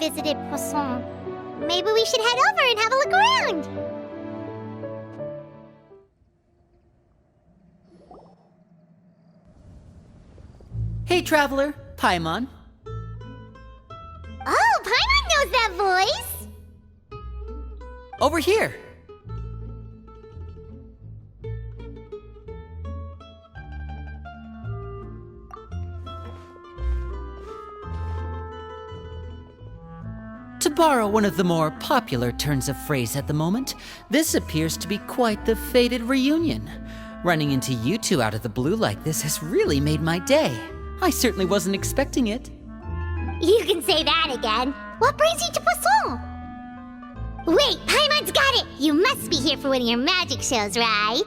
visited Poisson. Maybe we should head over and have a look around. Hey, traveler, Paimon. Oh, Paimon knows that voice! Over here. To borrow one of the more popular turns of phrase at the moment, this appears to be quite the fated reunion. Running into you two out of the blue like this has really made my day. I certainly wasn't expecting it. You can say that again. What brings you to Poisson? Wait, Paimon's got it! You must be here for one of your magic shows, right?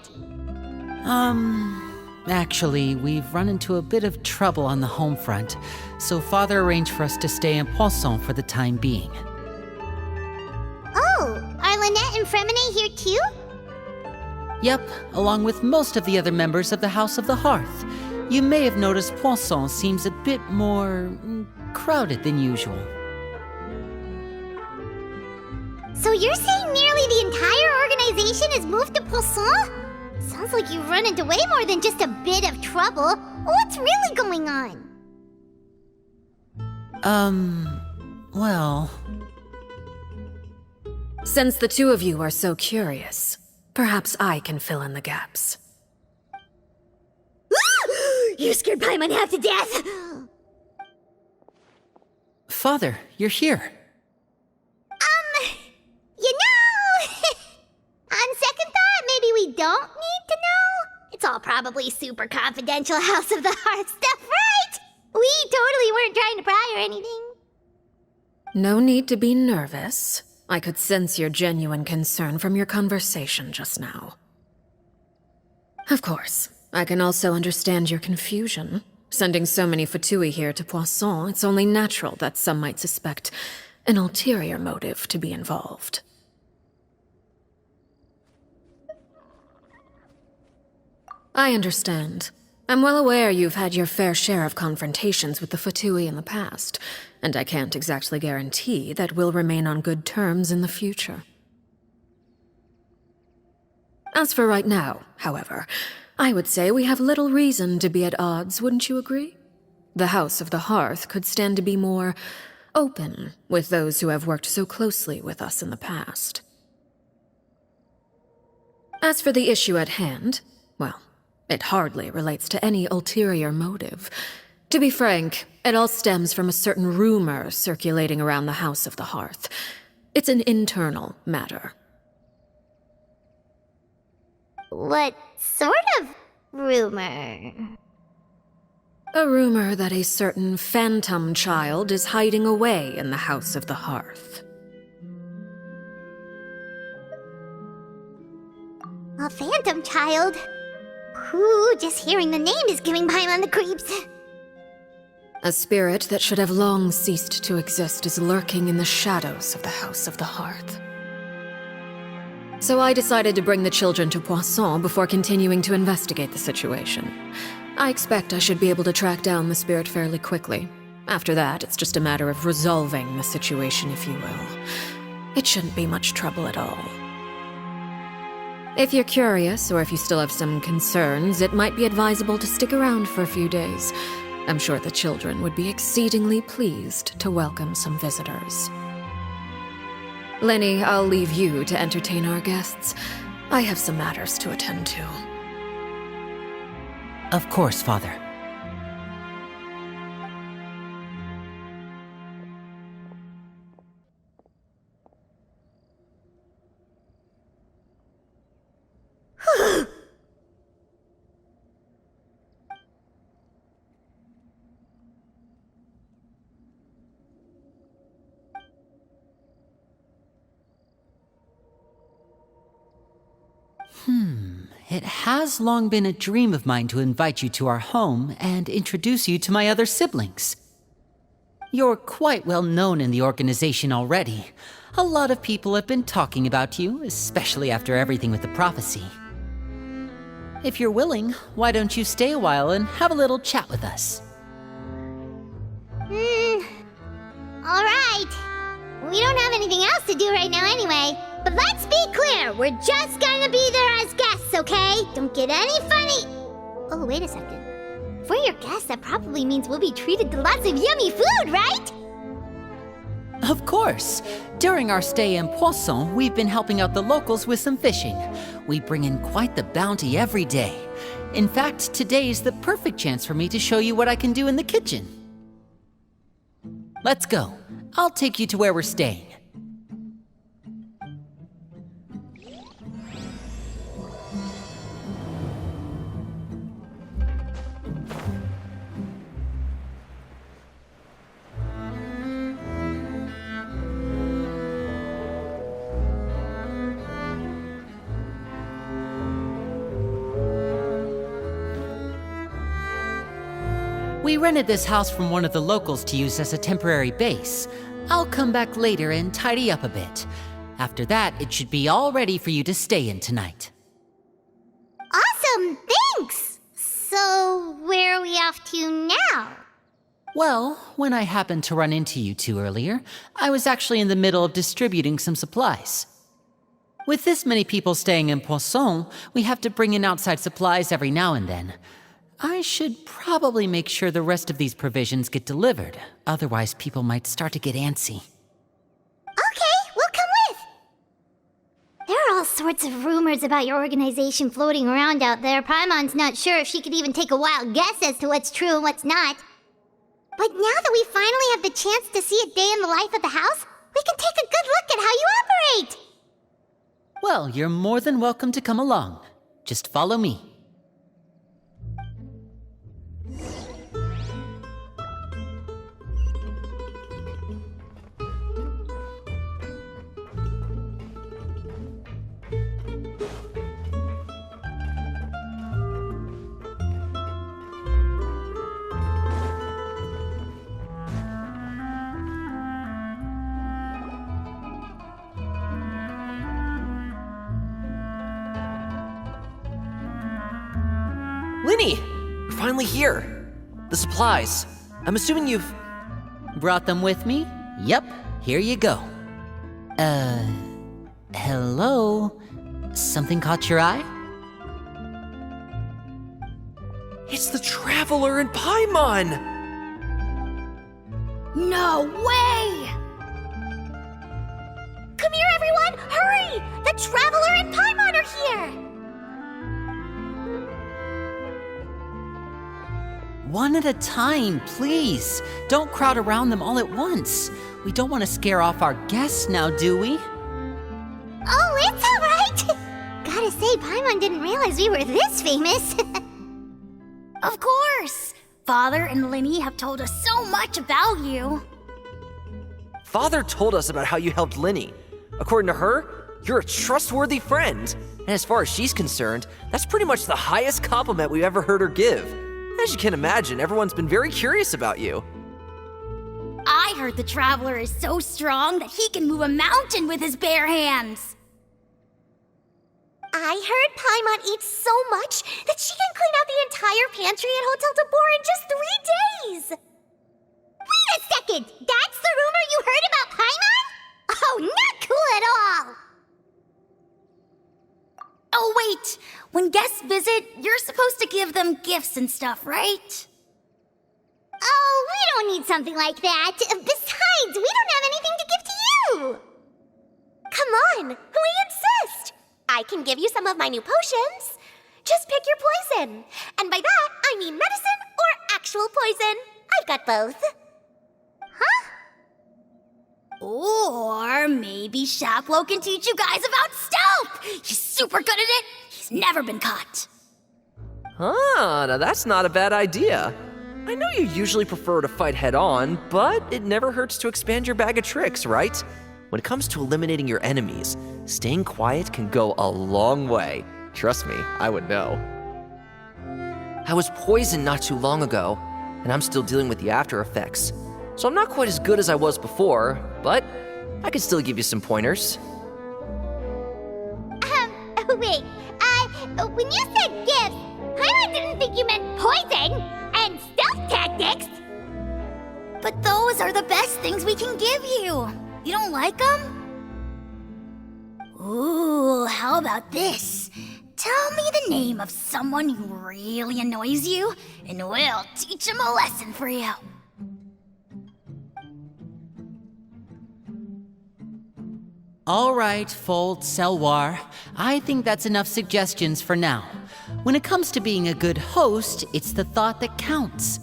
Actually, we've run into a bit of trouble on the home front, so Father arranged for us to stay in Poisson for the time being. Oh, are Lynette and Fremine here too? Yep, along with most of the other members of the House of the Hearth. You may have noticed Poisson seems a bit more crowded than usual. So you're saying nearly the entire organization has moved to Poisson? Sounds like you've run into way more than just a bit of trouble. What's really going on? Well... Since the two of you are so curious, perhaps I can fill in the gaps. You scared Paimon half to death! Father, you're here. You know... on second thought, maybe we don't need to know? It's all probably super confidential House of the Hearth stuff, right? We totally weren't trying to pry or anything. No need to be nervous. I could sense your genuine concern from your conversation just now. Of course, I can also understand your confusion. Sending so many Fatui here to Poisson, it's only natural that some might suspect an ulterior motive to be involved. I understand. I'm well aware you've had your fair share of confrontations with the Fatui in the past, and I can't exactly guarantee that we'll remain on good terms in the future. As for right now, however, I would say we have little reason to be at odds, wouldn't you agree? The House of the Hearth could stand to be more open with those who have worked so closely with us in the past. As for the issue at hand, well, it hardly relates to any ulterior motive. To be frank, it all stems from a certain rumor circulating around the House of the Hearth. It's an internal matter. What sort of rumor? A rumor that a certain phantom child is hiding away in the House of the Hearth. A phantom child? Ooh, just hearing the name is giving Paimon the creeps. A spirit that should have long ceased to exist is lurking in the shadows of the House of the Hearth. So I decided to bring the children to Poisson before continuing to investigate the situation. I expect I should be able to track down the spirit fairly quickly. After that, it's just a matter of resolving the situation, if you will. It shouldn't be much trouble at all. If you're curious, or if you still have some concerns, it might be advisable to stick around for a few days. I'm sure the children would be exceedingly pleased to welcome some visitors. Lenny, I'll leave you to entertain our guests. I have some matters to attend to. Of course, Father. It has long been a dream of mine to invite you to our home and introduce you to my other siblings. You're quite well known in the organization already. A lot of people have been talking about you, especially after everything with the prophecy. If you're willing, why don't you stay a while and have a little chat with us? Alright. We don't have anything else to do right now anyway. But let's be clear, we're just gonna be there as guests, okay? Don't get any funny. Oh, wait a second. For your guests, that probably means we'll be treated to lots of yummy food, right? Of course. During our stay in Poisson, we've been helping out the locals with some fishing. We bring in quite the bounty every day. In fact, today's the perfect chance for me to show you what I can do in the kitchen. Let's go. I'll take you to where we're staying. We rented this house from one of the locals to use as a temporary base. I'll come back later and tidy up a bit. After that, it should be all ready for you to stay in tonight. Awesome, thanks! So, where are we off to now? Well, when I happened to run into you two earlier, I was actually in the middle of distributing some supplies. With this many people staying in Poisson, we have to bring in outside supplies every now and then. I should probably make sure the rest of these provisions get delivered, otherwise people might start to get antsy. Okay, we'll come with! There are all sorts of rumors about your organization floating around out there. Paimon's not sure if she could even take a wild guess as to what's true and what's not. But now that we finally have the chance to see a day in the life of the house, we can take a good look at how you operate! Well, you're more than welcome to come along. Just follow me. Linny! We're finally here! The supplies. I'm assuming you've... Brought them with me? Yep, here you go. Hello? Something caught your eye? It's the Traveler in Paimon! No way! Come here, everyone! Hurry! The Traveler and Paimon are here! One at a time, please. Don't crowd around them all at once. We don't want to scare off our guests now, do we? Oh, it's all right! Gotta say, Paimon didn't realize we were this famous. Of course! Father and Linny have told us so much about you. Father told us about how you helped Linny. According to her, you're a trustworthy friend. And as far as she's concerned, that's pretty much the highest compliment we've ever heard her give. As you can imagine, everyone's been very curious about you. I heard the Traveler is so strong that he can move a mountain with his bare hands. I heard Paimon eats so much that she can clean out the entire pantry at Hotel de Boer in just 3 days! Wait a second! That's the rumor you heard about Paimon? Oh, not cool at all! Oh, wait! When guests visit, you're supposed to give them gifts and stuff, right? Oh, we don't need something like that. Besides, we don't have anything to give to you! Come on, we insist! I can give you some of my new potions. Just pick your poison. And by that, I mean medicine or actual poison. I've got both. Huh? Or maybe Shaplo can teach you guys about stealth! He's super good at it! He's never been caught! Ah, now that's not a bad idea. I know you usually prefer to fight head-on, but it never hurts to expand your bag of tricks, right? When it comes to eliminating your enemies, staying quiet can go a long way. Trust me, I would know. I was poisoned not too long ago, and I'm still dealing with the after effects. So I'm not quite as good as I was before, but I can still give you some pointers. Wait, when you said gifts, Paimon didn't think you meant poison and stealth tactics. But those are the best things we can give you. You don't like them? Ooh, how about this? Tell me the name of someone who really annoys you, and we'll teach him a lesson for you. All right, Fold, Selwar. I think that's enough suggestions for now. When it comes to being a good host, it's the thought that counts.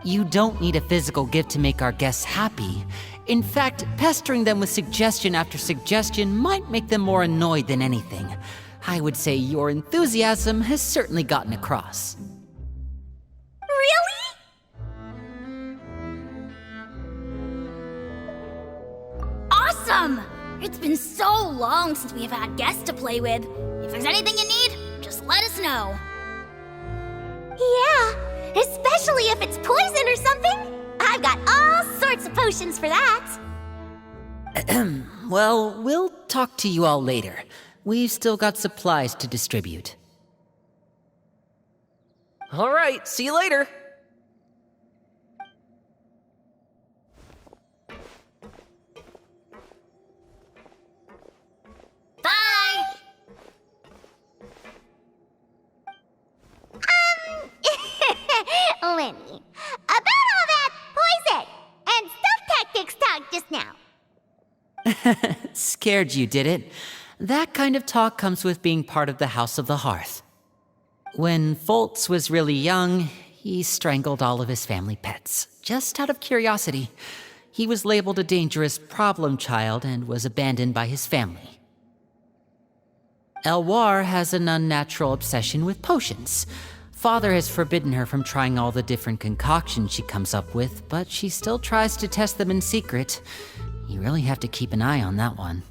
You don't need a physical gift to make our guests happy. In fact, pestering them with suggestion after suggestion might make them more annoyed than anything. I would say your enthusiasm has certainly gotten across. Really? Awesome! It's been so long since we've had guests to play with. If there's anything you need, just let us know. Yeah, especially if it's poison or something. I've got all sorts of potions for that. Well, we'll talk to you all later. We've still got supplies to distribute. All right, see you later. Bye! Lenny, about all that poison and stealth tactics talk just now. Scared you, did it? That kind of talk comes with being part of the House of the Hearth. When Foltz was really young, he strangled all of his family pets, just out of curiosity. He was labeled a dangerous problem child and was abandoned by his family. Elwar has an unnatural obsession with potions. Father has forbidden her from trying all the different concoctions she comes up with, but she still tries to test them in secret. You really have to keep an eye on that one.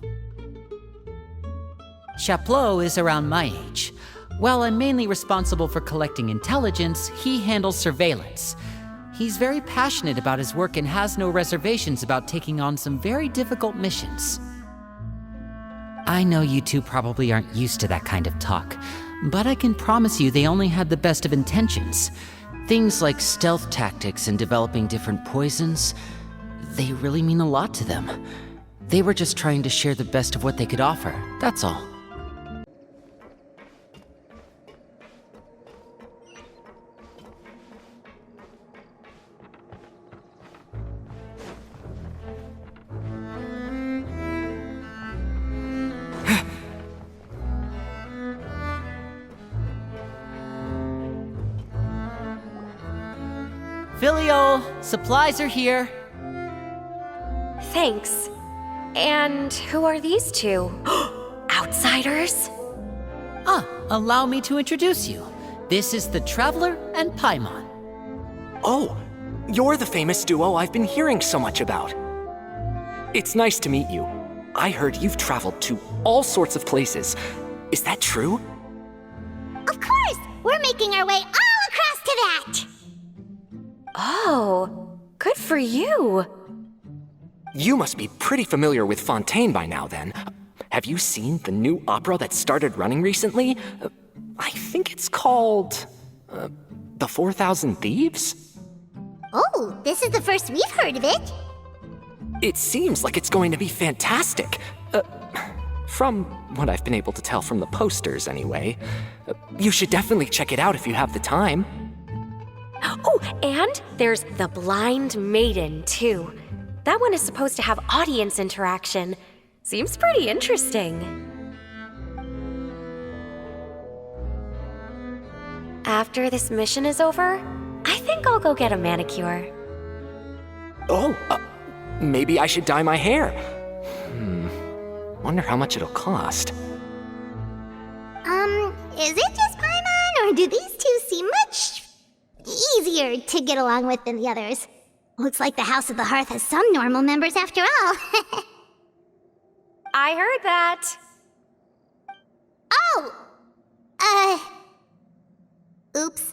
Chaplot is around my age. While I'm mainly responsible for collecting intelligence, he handles surveillance. He's very passionate about his work and has no reservations about taking on some very difficult missions. I know you two probably aren't used to that kind of talk, but I can promise you they only had the best of intentions. Things like stealth tactics and developing different poisons, they really mean a lot to them. They were just trying to share the best of what they could offer, that's all. Filio, supplies are here. Thanks. And who are these two? Outsiders? Allow me to introduce you. This is the Traveler and Paimon. Oh, you're the famous duo I've been hearing so much about. It's nice to meet you. I heard you've traveled to all sorts of places. Is that true? Of course! We're making our way all across to that! Oh, good for you. You must be pretty familiar with Fontaine by now, then. Have you seen the new opera that started running recently? I think it's called... The 4,000 Thieves? Oh, this is the first we've heard of it. It seems like it's going to be fantastic. From what I've been able to tell from the posters, anyway. You should definitely check it out if you have the time. Oh, and there's The Blind Maiden, too. That one is supposed to have audience interaction. Seems pretty interesting. After this mission is over, I think I'll go get a manicure. Oh, maybe I should dye my hair. Wonder how much it'll cost. Is it just Paimon, or do these two seem much easier to get along with than the others? Looks like the House of the Hearth has some normal members after all. I heard that. Oops.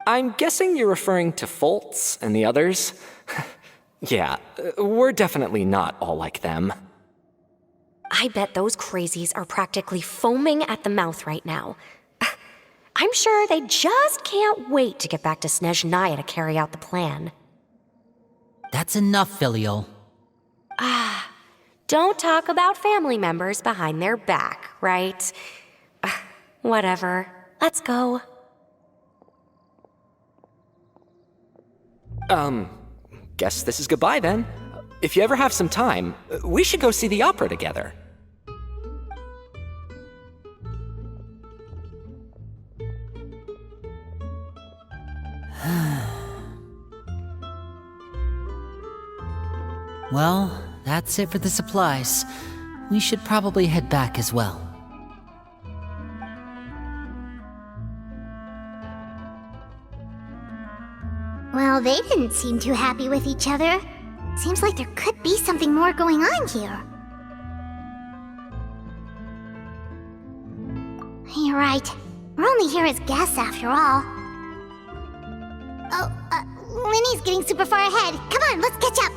I'm guessing you're referring to Foltz and the others? Yeah, we're definitely not all like them. I bet those crazies are practically foaming at the mouth right now. I'm sure they just can't wait to get back to Snezhnaya to carry out the plan. That's enough, Filial. Don't talk about family members behind their back, right? Whatever. Let's go. Guess this is goodbye then. If you ever have some time, we should go see the opera together. Well, that's it for the supplies. We should probably head back as well. Well, they didn't seem too happy with each other. Seems like there could be something more going on here. You're right. We're only here as guests after all. Oh, Linny's getting super far ahead. Come on, let's catch up.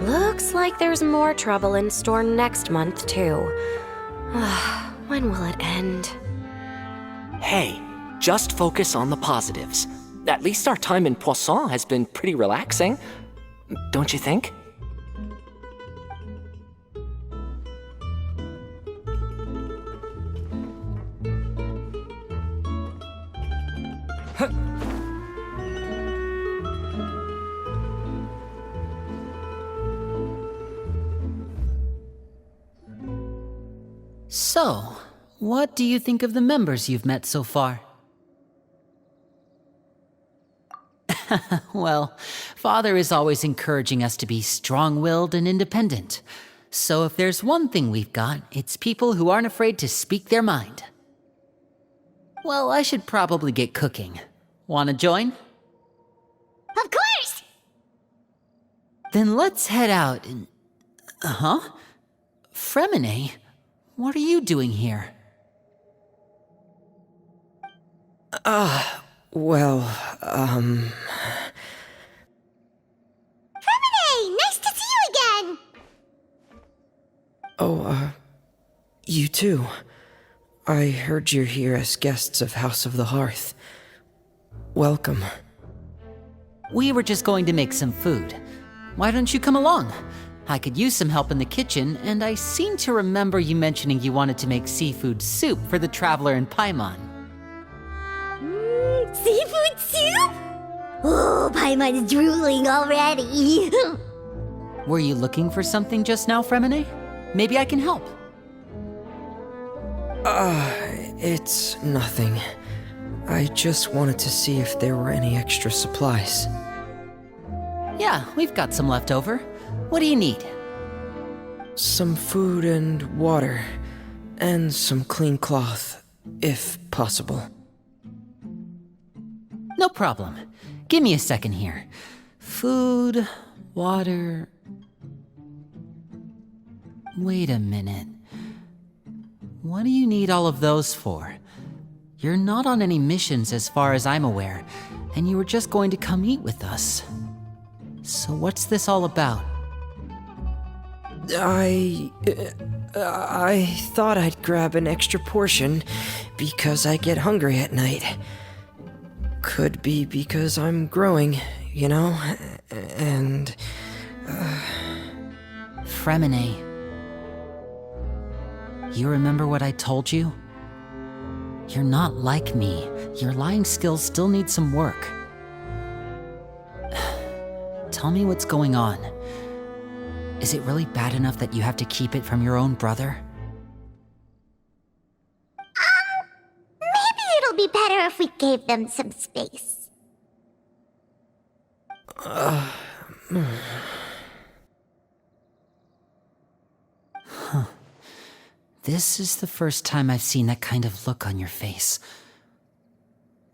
Looks like there's more trouble in store next month, too. When will it end? Hey, just focus on the positives. At least our time in Poisson has been pretty relaxing. Don't you think? So, what do you think of the members you've met so far? Well, Father is always encouraging us to be strong-willed and independent. So if there's one thing we've got, it's people who aren't afraid to speak their mind. Well, I should probably get cooking. Wanna join? Of course! Then let's head out and... Fremine? What are you doing here? Fremine! Nice to see you again! You too. I heard you're here as guests of House of the Hearth. Welcome. We were just going to make some food. Why don't you come along? I could use some help in the kitchen, and I seem to remember you mentioning you wanted to make seafood soup for the traveler in Paimon. Seafood soup? Oh, Paimon's drooling already. Were you looking for something just now, Fremine? Maybe I can help. It's nothing. I just wanted to see if there were any extra supplies. Yeah, we've got some left over. What do you need? Some food and water, and some clean cloth, if possible. No problem. Give me a second here. Food, water... Wait a minute. What do you need all of those for? You're not on any missions as far as I'm aware, and you were just going to come eat with us. So what's this all about? I thought I'd grab an extra portion because I get hungry at night. Could be because I'm growing, you know, and... Fremine. You remember what I told you? You're not like me. Your lying skills still need some work. Tell me what's going on. Is it really bad enough that you have to keep it from your own brother? Maybe it'll be better if we gave them some space. This is the first time I've seen that kind of look on your face.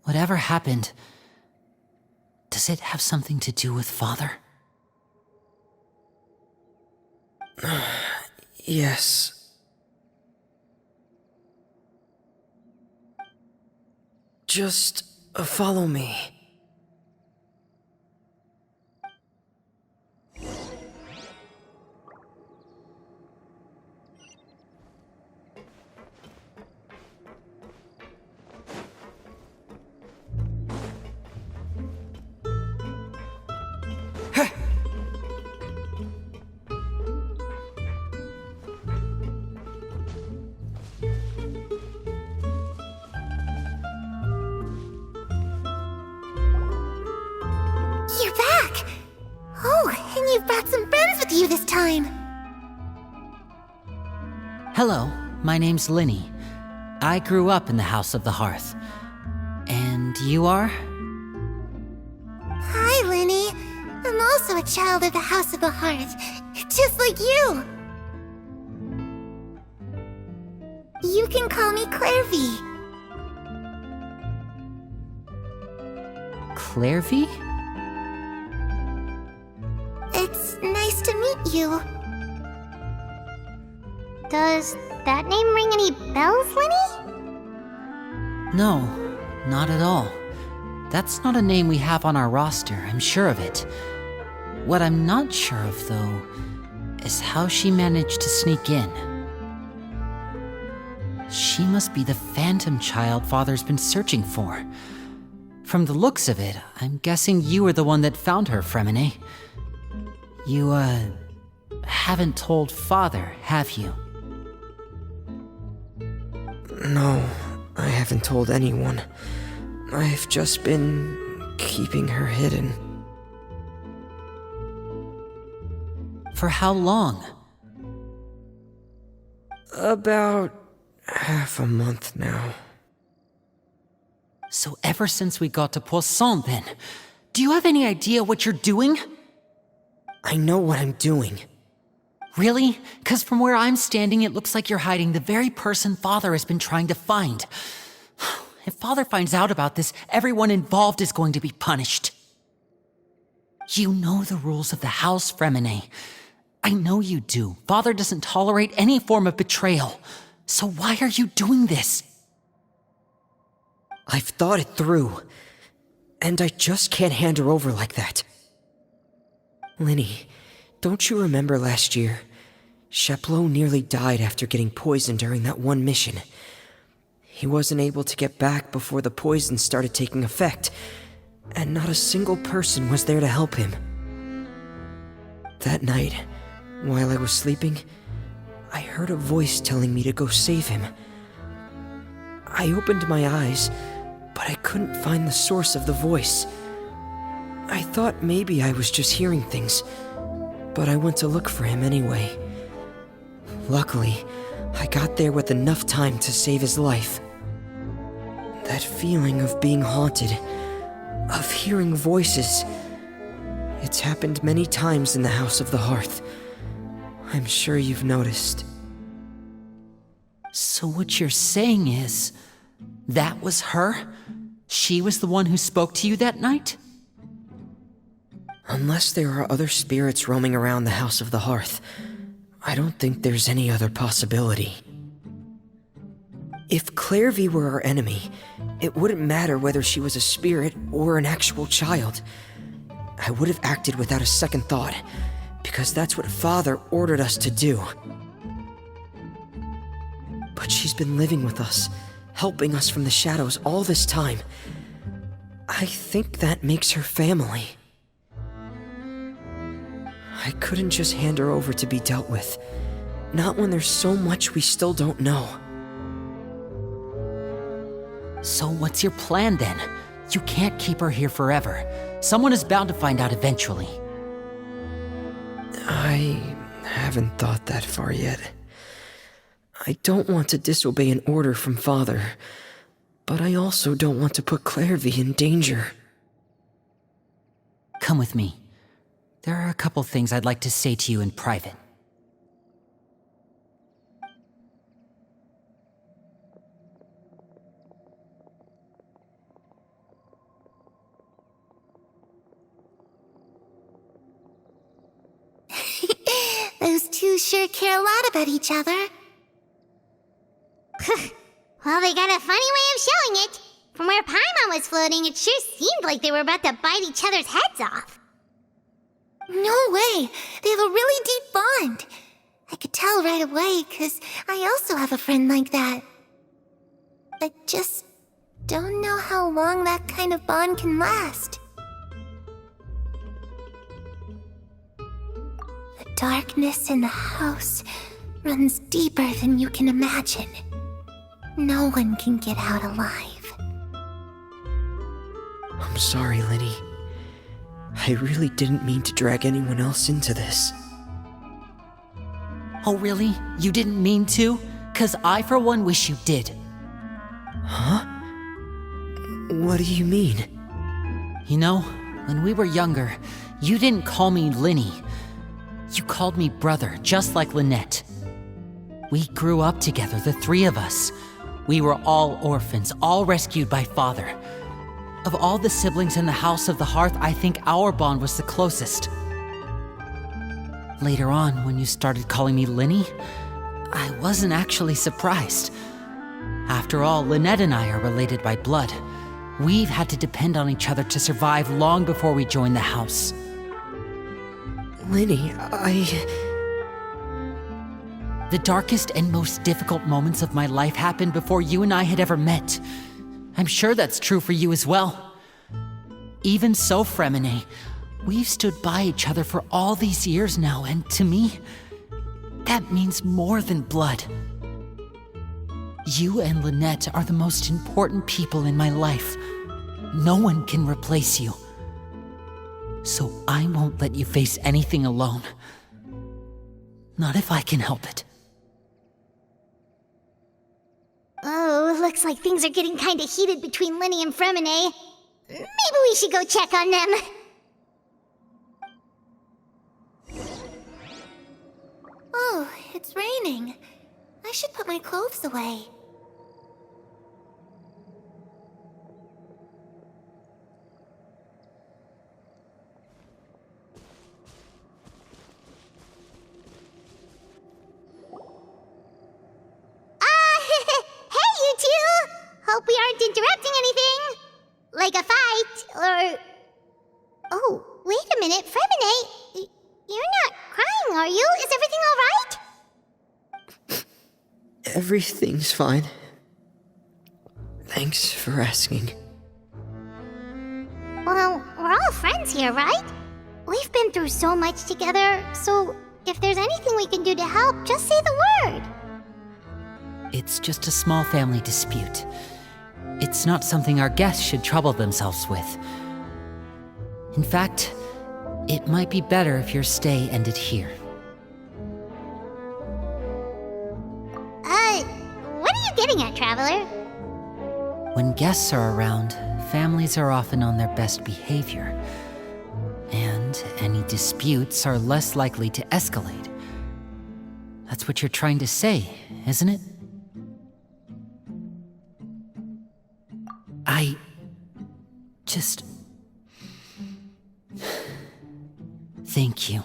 Whatever happened, does it have something to do with Father? Yes. Just follow me. this time. Hello, my name's Linny. I grew up in the House of the Hearth. And you are? Hi, Linny. I'm also a child of the House of the Hearth, just like you. You can call me Clairvy. Clairvy? It's nice to meet you. Does that name ring any bells, Linny? No, not at all. That's not a name we have on our roster, I'm sure of it. What I'm not sure of, though, is how she managed to sneak in. She must be the phantom child Father's been searching for. From the looks of it, I'm guessing you were the one that found her, Fremine. You, haven't told Father, have you? No, I haven't told anyone. I've just been keeping her hidden. For how long? About half a month now. So ever since we got to Poisson, then, do you have any idea what you're doing? I know what I'm doing. Really? 'Cause from where I'm standing, it looks like you're hiding the very person Father has been trying to find. If Father finds out about this, everyone involved is going to be punished. You know the rules of the house, Fremine. I know you do. Father doesn't tolerate any form of betrayal. So why are you doing this? I've thought it through, and I just can't hand her over like that. Linny, don't you remember last year? Sheplo nearly died after getting poisoned during that one mission. He wasn't able to get back before the poison started taking effect, and not a single person was there to help him. That night, while I was sleeping, I heard a voice telling me to go save him. I opened my eyes, but I couldn't find the source of the voice. I thought maybe I was just hearing things, but I went to look for him anyway. Luckily, I got there with enough time to save his life. That feeling of being haunted, of hearing voices, it's happened many times in the House of the Hearth. I'm sure you've noticed. So what you're saying is, that was her? She was the one who spoke to you that night? Unless there are other spirits roaming around the House of the Hearth, I don't think there's any other possibility. If Clairvy were our enemy, it wouldn't matter whether she was a spirit or an actual child. I would have acted without a second thought, because that's what Father ordered us to do. But she's been living with us, helping us from the shadows all this time. I think that makes her family. I couldn't just hand her over to be dealt with. Not when there's so much we still don't know. So what's your plan then? You can't keep her here forever. Someone is bound to find out eventually. I haven't thought that far yet. I don't want to disobey an order from Father, but I also don't want to put Clairvy in danger. Come with me. There are a couple things I'd like to say to you in private. Those two sure care a lot about each other. Well, they got a funny way of showing it. From where Paimon was floating, it sure seemed like they were about to bite each other's heads off. No way! They have a really deep bond. I could tell right away, 'cause I also have a friend like that. I just don't know how long that kind of bond can last. The darkness in the house runs deeper than you can imagine. No one can get out alive. I'm sorry, Linny. I really didn't mean to drag anyone else into this. Oh, really? You didn't mean to? 'Cause I, for one, wish you did. Huh? What do you mean? You know, when we were younger, you didn't call me Linny. You called me brother, just like Lynette. We grew up together, the three of us. We were all orphans, all rescued by father. Of all the siblings in the House of the Hearth, I think our bond was the closest. Later on, when you started calling me Linny, I wasn't actually surprised. After all, Lynette and I are related by blood. We've had to depend on each other to survive long before we joined the house. Linny, The darkest and most difficult moments of my life happened before you and I had ever met. I'm sure that's true for you as well. Even so, Fremine, we've stood by each other for all these years now, and to me, that means more than blood. You and Lynette are the most important people in my life. No one can replace you. So I won't let you face anything alone. Not if I can help it. Oh, looks like things are getting kinda heated between Linny and Fremine. Maybe we should go check on them. Oh, it's raining. I should put my clothes away. Hey, you two! Hope we aren't interrupting anything. Like a fight, or... Oh, wait a minute, Fremine. You're not crying, are you? Is everything all right? everything's fine. Thanks for asking. Well, we're all friends here, right? We've been through so much together, so if there's anything we can do to help, just say the word. It's just a small family dispute. It's not something our guests should trouble themselves with. In fact, it might be better if your stay ended here. What are you getting at, Traveler? When guests are around, families are often on their best behavior. And any disputes are less likely to escalate. That's what you're trying to say, isn't it? I just... Thank you.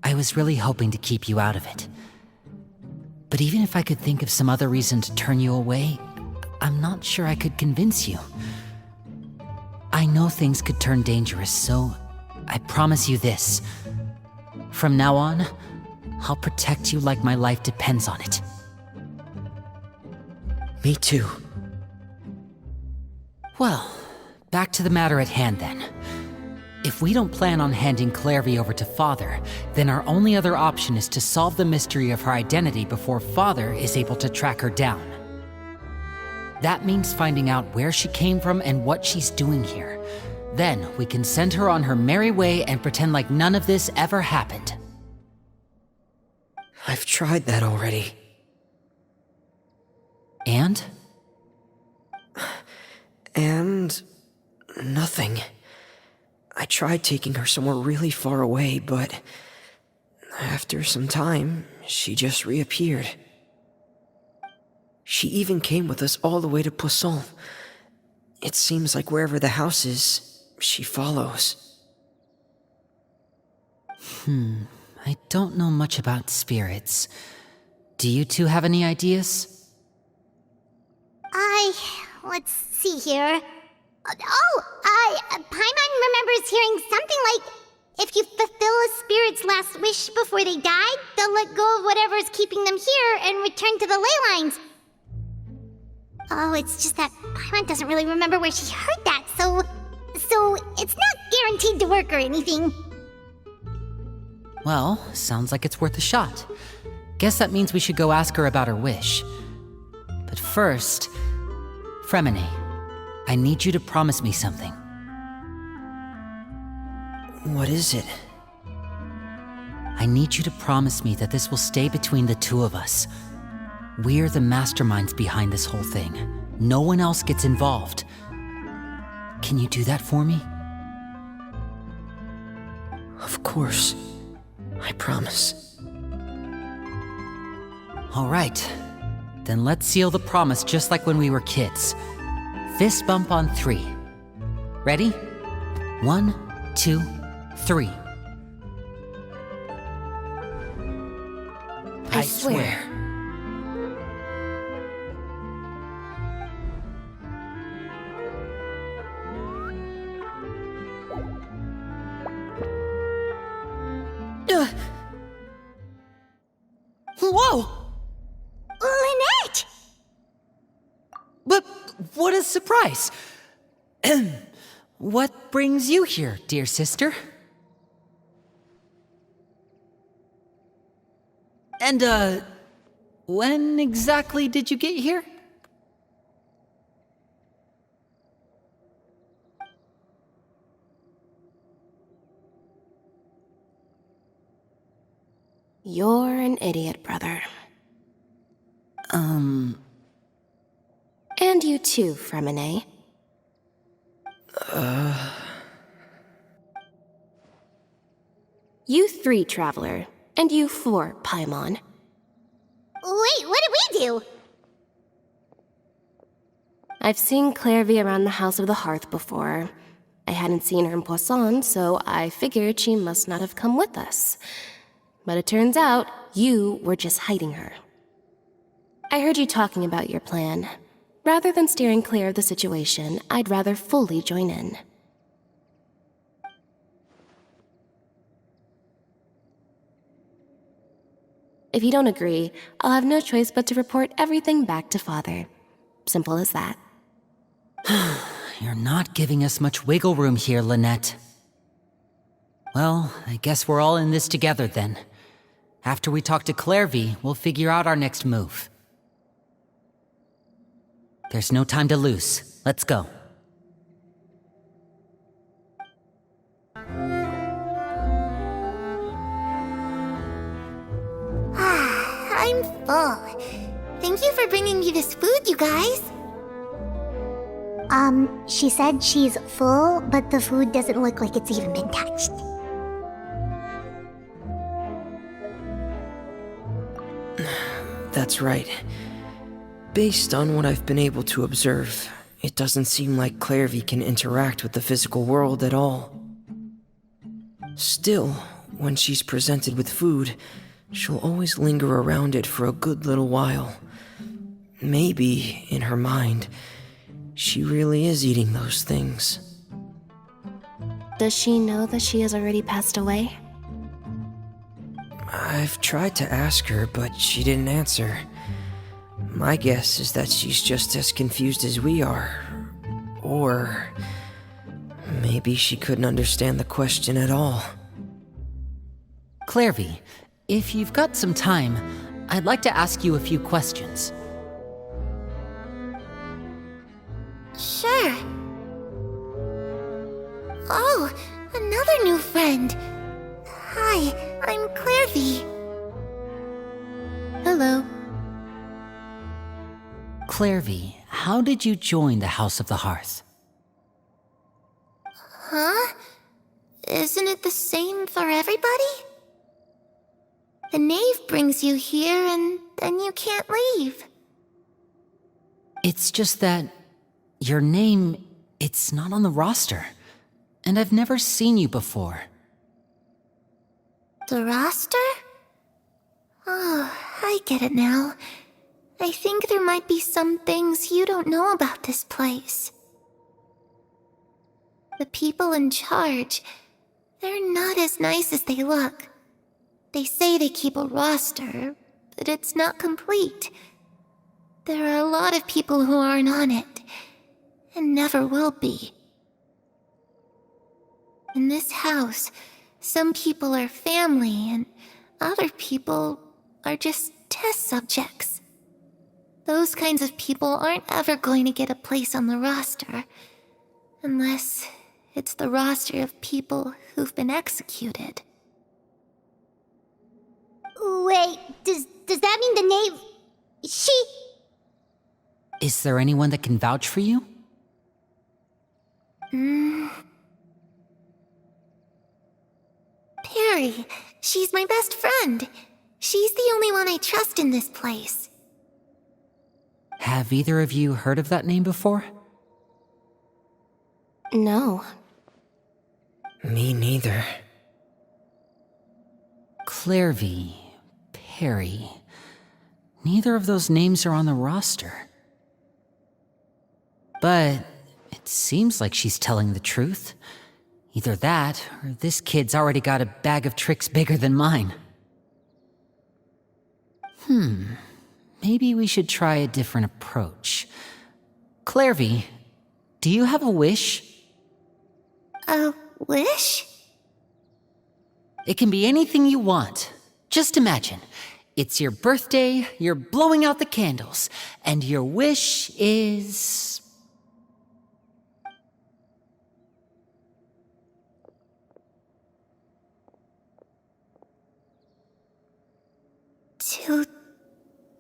I was really hoping to keep you out of it. But even if I could think of some other reason to turn you away, I'm not sure I could convince you. I know things could turn dangerous, so I promise you this. From now on, I'll protect you like my life depends on it. Me too. Well, back to the matter at hand then. If we don't plan on handing Clairvy over to Father, then our only other option is to solve the mystery of her identity before Father is able to track her down. That means finding out where she came from and what she's doing here. Then we can send her on her merry way and pretend like none of this ever happened. I've tried that already. And? And... nothing. I tried taking her somewhere really far away, but... after some time, she just reappeared. She even came with us all the way to Poisson. It seems like wherever the house is, she follows. I don't know much about spirits. Do you two have any ideas? Let's see here. Paimon remembers hearing something like, if you fulfill a spirit's last wish before they died, they'll let go of whatever is keeping them here and return to the ley lines. Oh, it's just that Paimon doesn't really remember where she heard that, so it's not guaranteed to work or anything. Well, sounds like it's worth a shot. Guess that means we should go ask her about her wish. But first, Fremine, I need you to promise me something. What is it? I need you to promise me that this will stay between the two of us. We're the masterminds behind this whole thing. No one else gets involved. Can you do that for me? Of course. I promise. All right. Then let's seal the promise just like when we were kids. Fist bump on 3. Ready? 1, 2, 3. I swear. Whoa! Lynette! But what a surprise! What brings you here, dear sister? And, when exactly did you get here? You're an idiot, brother. And you too, Fremine. You 3, Traveler. And you 4, Paimon. Wait, what did we do? I've seen Clairvy around the House of the Hearth before. I hadn't seen her in Poisson, so I figured she must not have come with us. But it turns out you were just hiding her. I heard you talking about your plan. Rather than steering clear of the situation, I'd rather fully join in. If you don't agree, I'll have no choice but to report everything back to Father. Simple as that. You're not giving us much wiggle room here, Lynette. Well, I guess we're all in this together then. After we talk to Clairvy, we'll figure out our next move. There's no time to lose. Let's go. I'm full. Thank you for bringing me this food, you guys. She said she's full, but the food doesn't look like it's even been touched. That's right. Based on what I've been able to observe, it doesn't seem like Clairvy can interact with the physical world at all. Still, when she's presented with food, she'll always linger around it for a good little while. Maybe, in her mind, she really is eating those things. Does she know that she has already passed away? I've tried to ask her, but she didn't answer. My guess is that she's just as confused as we are. Or maybe she couldn't understand the question at all. Clairvy, if you've got some time, I'd like to ask you a few questions. Sure. Oh, another new friend. Hi, I'm Clairvy. Hello. Clairvy, how did you join the House of the Hearth? Huh? Isn't it the same for everybody? The Knave brings you here and then you can't leave. It's just that your name, it's not on the roster. And I've never seen you before. The roster? Oh, I get it now. I think there might be some things you don't know about this place. The people in charge, they're not as nice as they look. They say they keep a roster, but it's not complete. There are a lot of people who aren't on it, and never will be. In this house, some people are family, and other people are just test subjects. Those kinds of people aren't ever going to get a place on the roster, unless it's the roster of people who've been executed. Wait, does that mean the knave... She... Is there anyone that can vouch for you? Perry, she's my best friend. She's the only one I trust in this place. Have either of you heard of that name before? No. Me neither. Clairvy, Perry. Neither of those names are on the roster. But it seems like she's telling the truth. Either that, or this kid's already got a bag of tricks bigger than mine. Maybe we should try a different approach. Clairvy, do you have a wish? A wish? It can be anything you want. Just imagine. It's your birthday, you're blowing out the candles, and your wish is...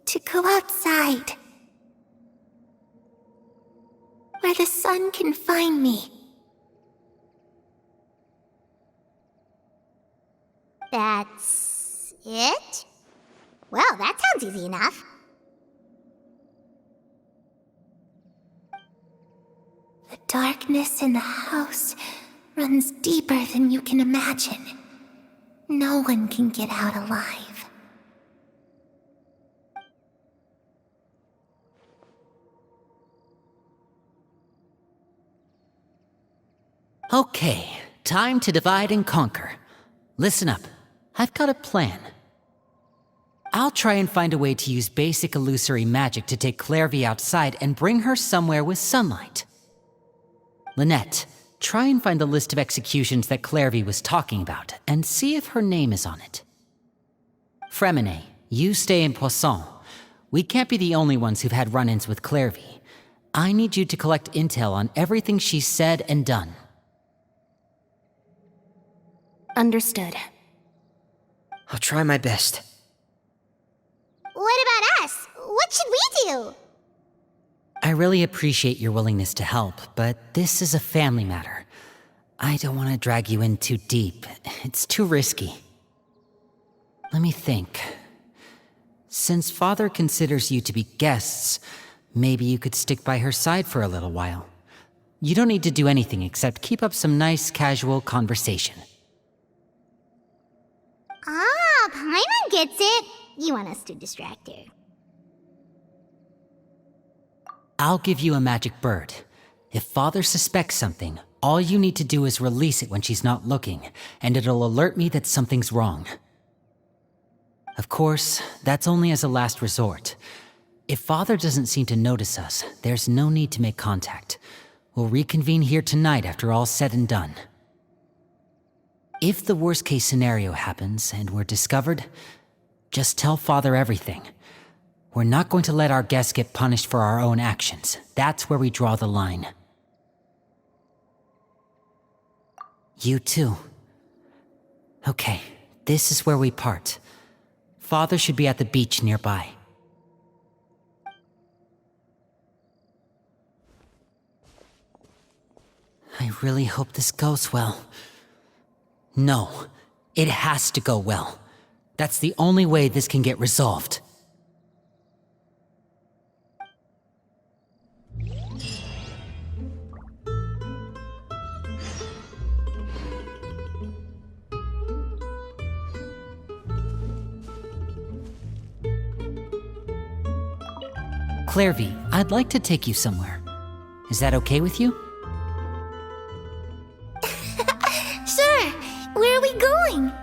To go outside. Where the sun can find me. That's it? Well, that sounds easy enough. The darkness in the house runs deeper than you can imagine. No one can get out alive. Okay, time to divide and conquer. Listen up, I've got a plan. I'll try and find a way to use basic illusory magic to take Clairvy outside and bring her somewhere with sunlight. Lynette, try and find the list of executions that Clairvy was talking about and see if her name is on it. Fremine, you stay in Poisson. We can't be the only ones who've had run-ins with Clairvy. I need you to collect intel on everything she's said and done. Understood. I'll try my best. What about us? What should we do? I really appreciate your willingness to help, but this is a family matter. I don't want to drag you in too deep. It's too risky. Let me think. Since Father considers you to be guests, maybe you could stick by her side for a little while. You don't need to do anything except keep up some nice, casual conversation. Ah, Paimon gets it. You want us to distract her. I'll give you a magic bird. If Father suspects something, all you need to do is release it when she's not looking, and it'll alert me that something's wrong. Of course, that's only as a last resort. If Father doesn't seem to notice us, there's no need to make contact. We'll reconvene here tonight after all's said and done. If the worst-case scenario happens and we're discovered, just tell Father everything. We're not going to let our guests get punished for our own actions. That's where we draw the line. You too. Okay, this is where we part. Father should be at the beach nearby. I really hope this goes well. No, it has to go well. That's the only way this can get resolved. Clairvy, I'd like to take you somewhere. Is that okay with you? Sure. Where are we going?